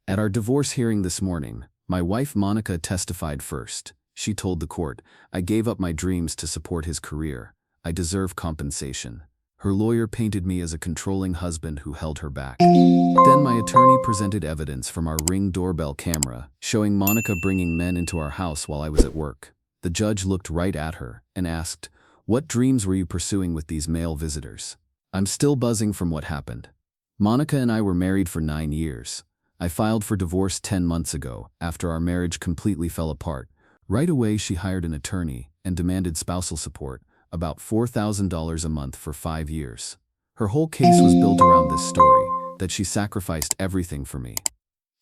At our divorce hearing this morning, my wife Monica testified first. She told the court, "I gave up my dreams to support his career. I deserve compensation." Her lawyer painted me as a controlling husband who held her back. Then my attorney presented evidence from our Ring doorbell camera, showing Monica bringing men into our house while I was at work. The judge looked right at her and asked, "What dreams were you pursuing with these male visitors?" I'm still buzzing from what happened. Monica and I were married for 9 years. I filed for divorce 10 months ago, after our marriage completely fell apart. Right away she hired an attorney and demanded spousal support, about $4,000 a month for 5 years. Her whole case was built around this story, that she sacrificed everything for me.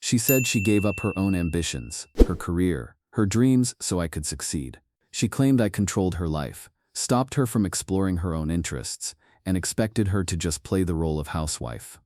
She said she gave up her own ambitions, her career, her dreams so I could succeed. She claimed I controlled her life, stopped her from exploring her own interests, and expected her to just play the role of housewife.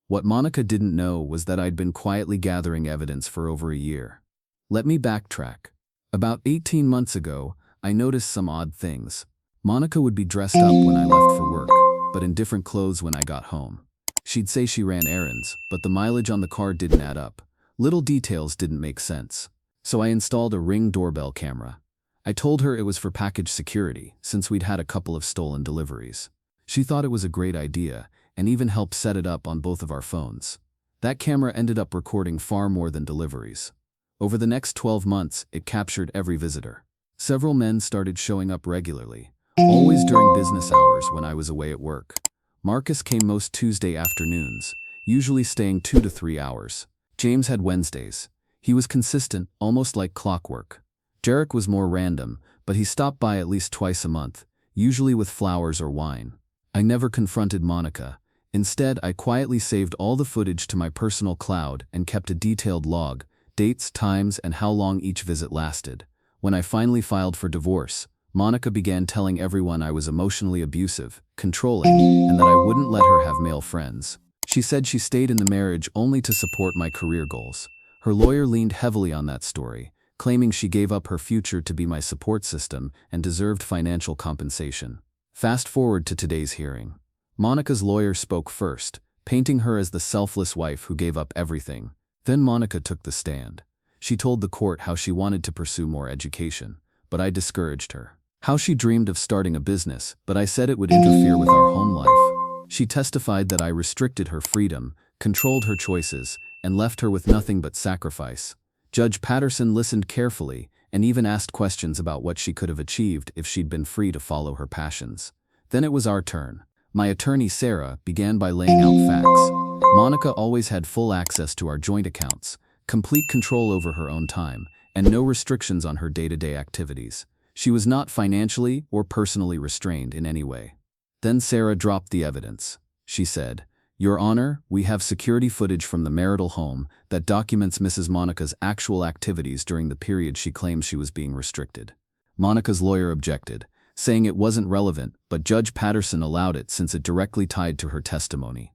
What Monica didn't know was that I'd been quietly gathering evidence for over a year. Let me backtrack. About 18 months ago, I noticed some odd things. Monica would be dressed up when I left for work, but in different clothes when I got home. She'd say she ran errands, but the mileage on the car didn't add up. Little details didn't make sense. So I installed a Ring doorbell camera. I told her it was for package security, since we'd had a couple of stolen deliveries. She thought it was a great idea, and even helped set it up on both of our phones. That camera ended up recording far more than deliveries. Over the next 12 months, it captured every visitor. Several men started showing up regularly, always during business hours when I was away at work. Marcus came most Tuesday afternoons, usually staying 2 to 3 hours. James had Wednesdays. He was consistent, almost like clockwork. Jarek was more random, but he stopped by at least twice a month, usually with flowers or wine. I never confronted Monica. Instead, I quietly saved all the footage to my personal cloud and kept a detailed log, dates, times, and how long each visit lasted. When I finally filed for divorce, Monica began telling everyone I was emotionally abusive, controlling, and that I wouldn't let her have male friends. She said she stayed in the marriage only to support my career goals. Her lawyer leaned heavily on that story, claiming she gave up her future to be my support system and deserved financial compensation. Fast forward to today's hearing. Monica's lawyer spoke first, painting her as the selfless wife who gave up everything. Then Monica took the stand. She told the court how she wanted to pursue more education, but I discouraged her. How she dreamed of starting a business, but I said it would interfere with our home life. She testified that I restricted her freedom, controlled her choices, and left her with nothing but sacrifice. Judge Patterson listened carefully and even asked questions about what she could have achieved if she'd been free to follow her passions. Then it was our turn. My attorney, Sarah, began by laying out facts. Monica always had full access to our joint accounts, complete control over her own time, and no restrictions on her day-to-day activities. She was not financially or personally restrained in any way. Then Sarah dropped the evidence. She said, "Your Honor, we have security footage from the marital home that documents Mrs. Monica's actual activities during the period she claims she was being restricted." Monica's lawyer objected, saying it wasn't relevant, but Judge Patterson allowed it since it directly tied to her testimony.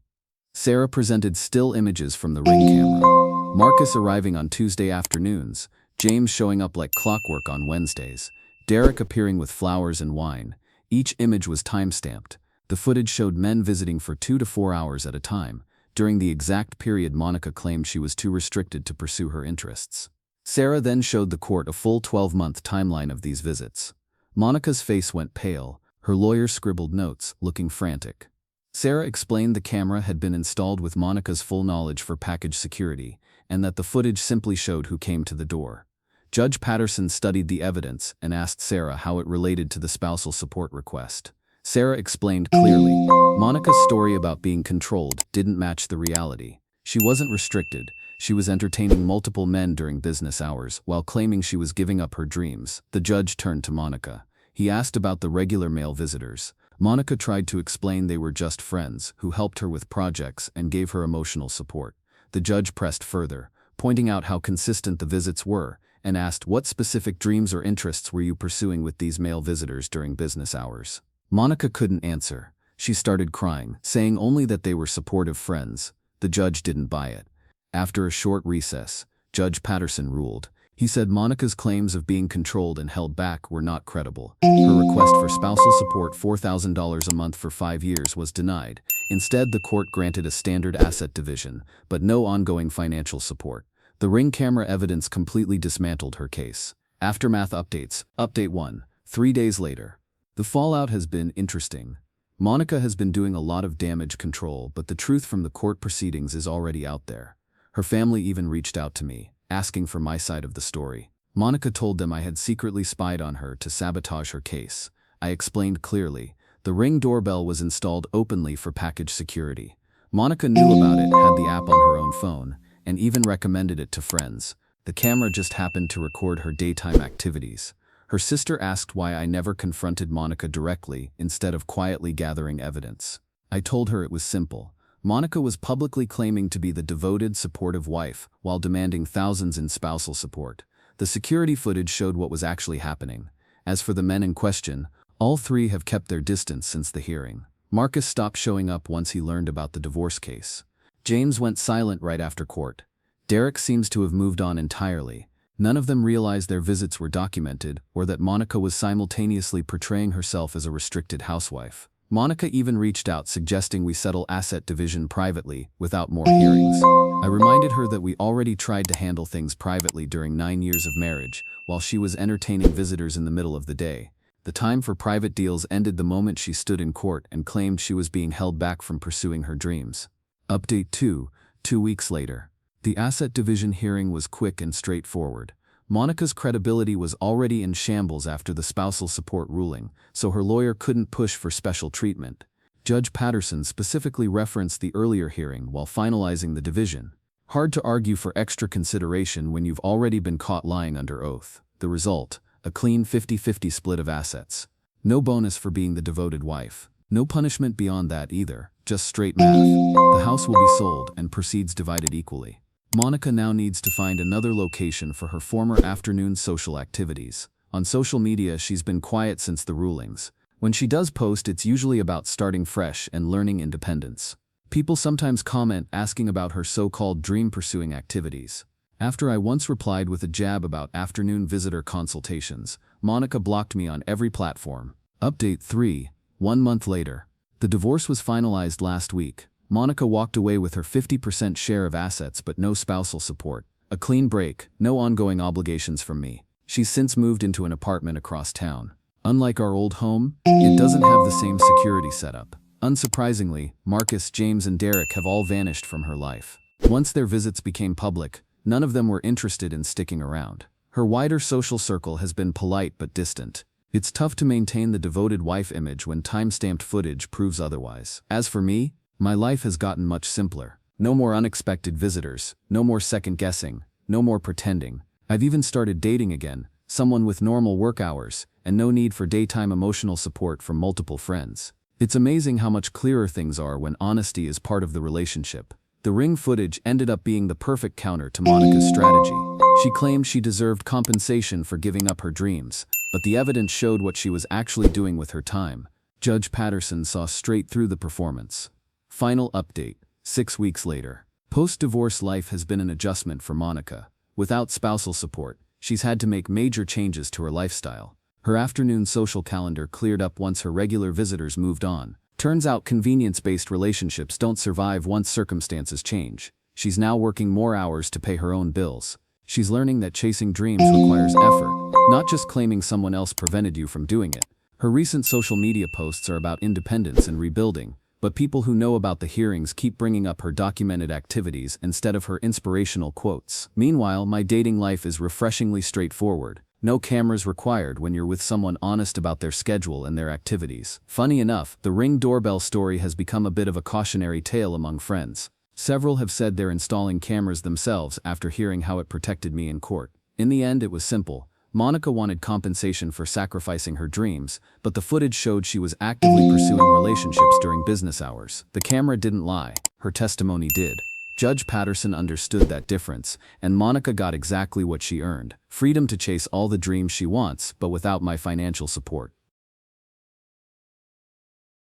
Sarah presented still images from the Ring camera. Marcus arriving on Tuesday afternoons, James showing up like clockwork on Wednesdays, Derek appearing with flowers and wine. Each image was time-stamped. The footage showed men visiting for 2 to 4 hours at a time, during the exact period Monica claimed she was too restricted to pursue her interests. Sarah then showed the court a full 12-month timeline of these visits. Monica's face went pale. Her lawyer scribbled notes, looking frantic. Sarah explained the camera had been installed with Monica's full knowledge for package security, and that the footage simply showed who came to the door. Judge Patterson studied the evidence and asked Sarah how it related to the spousal support request. Sarah explained clearly. Monica's story about being controlled didn't match the reality. She wasn't restricted. She was entertaining multiple men during business hours while claiming she was giving up her dreams. The judge turned to Monica. He asked about the regular male visitors. Monica tried to explain they were just friends who helped her with projects and gave her emotional support. The judge pressed further, pointing out how consistent the visits were, and asked, "What specific dreams or interests were you pursuing with these male visitors during business hours?" Monica couldn't answer. She started crying, saying only that they were supportive friends. The judge didn't buy it. After a short recess, Judge Patterson ruled. He said Monica's claims of being controlled and held back were not credible. Her request for spousal support, $4,000 a month for 5 years, was denied. Instead, the court granted a standard asset division, but no ongoing financial support. The Ring camera evidence completely dismantled her case. Aftermath updates. Update 1. 3 days later. The fallout has been interesting. Monica has been doing a lot of damage control, but the truth from the court proceedings is already out there. Her family even reached out to me, asking for my side of the story. Monica told them I had secretly spied on her to sabotage her case. I explained clearly. The Ring doorbell was installed openly for package security. Monica knew about it, had the app on her own phone, and even recommended it to friends. The camera just happened to record her daytime activities. Her sister asked why I never confronted Monica directly instead of quietly gathering evidence. I told her it was simple. Monica was publicly claiming to be the devoted, supportive wife while demanding thousands in spousal support. The security footage showed what was actually happening. As for the men in question, all three have kept their distance since the hearing. Marcus stopped showing up once he learned about the divorce case. James went silent right after court. Derek seems to have moved on entirely. None of them realized their visits were documented or that Monica was simultaneously portraying herself as a restricted housewife. Monica even reached out suggesting we settle asset division privately without more hearings. I reminded her that we already tried to handle things privately during 9 years of marriage, while she was entertaining visitors in the middle of the day. The time for private deals ended the moment she stood in court and claimed she was being held back from pursuing her dreams. Update 2. 2 weeks later. The asset division hearing was quick and straightforward. Monica's credibility was already in shambles after the spousal support ruling, so her lawyer couldn't push for special treatment. Judge Patterson specifically referenced the earlier hearing while finalizing the division. Hard to argue for extra consideration when you've already been caught lying under oath. The result: a clean 50-50 split of assets. No bonus for being the devoted wife. No punishment beyond that either, just straight math. The house will be sold and proceeds divided equally. Monica now needs to find another location for her former afternoon social activities. On social media, she's been quiet since the rulings. When she does post, it's usually about starting fresh and learning independence. People sometimes comment asking about her so-called dream-pursuing activities. After I once replied with a jab about afternoon visitor consultations, Monica blocked me on every platform. Update 3. 1 month later. The divorce was finalized last week. Monica walked away with her 50% share of assets but no spousal support. A clean break, no ongoing obligations from me. She's since moved into an apartment across town. Unlike our old home, it doesn't have the same security setup. Unsurprisingly, Marcus, James, and Derek have all vanished from her life. Once their visits became public, none of them were interested in sticking around. Her wider social circle has been polite but distant. It's tough to maintain the devoted wife image when time-stamped footage proves otherwise. As for me, my life has gotten much simpler. No more unexpected visitors, no more second-guessing, no more pretending. I've even started dating again, someone with normal work hours, and no need for daytime emotional support from multiple friends. It's amazing how much clearer things are when honesty is part of the relationship. The Ring footage ended up being the perfect counter to Monica's strategy. She claimed she deserved compensation for giving up her dreams, but the evidence showed what she was actually doing with her time. Judge Patterson saw straight through the performance. Final update. 6 weeks later. Post-divorce life has been an adjustment for Monica. Without spousal support, she's had to make major changes to her lifestyle. Her afternoon social calendar cleared up once her regular visitors moved on. Turns out convenience-based relationships don't survive once circumstances change. She's now working more hours to pay her own bills. She's learning that chasing dreams requires effort, not just claiming someone else prevented you from doing it. Her recent social media posts are about independence and rebuilding, but people who know about the hearings keep bringing up her documented activities instead of her inspirational quotes. Meanwhile, my dating life is refreshingly straightforward. No cameras required when you're with someone honest about their schedule and their activities. Funny enough, the Ring doorbell story has become a bit of a cautionary tale among friends. Several have said they're installing cameras themselves after hearing how it protected me in court. In the end, it was simple. Monica wanted compensation for sacrificing her dreams, but the footage showed she was actively pursuing relationships during business hours. The camera didn't lie. Her testimony did. Judge Patterson understood that difference, and Monica got exactly what she earned: freedom to chase all the dreams she wants, but without my financial support.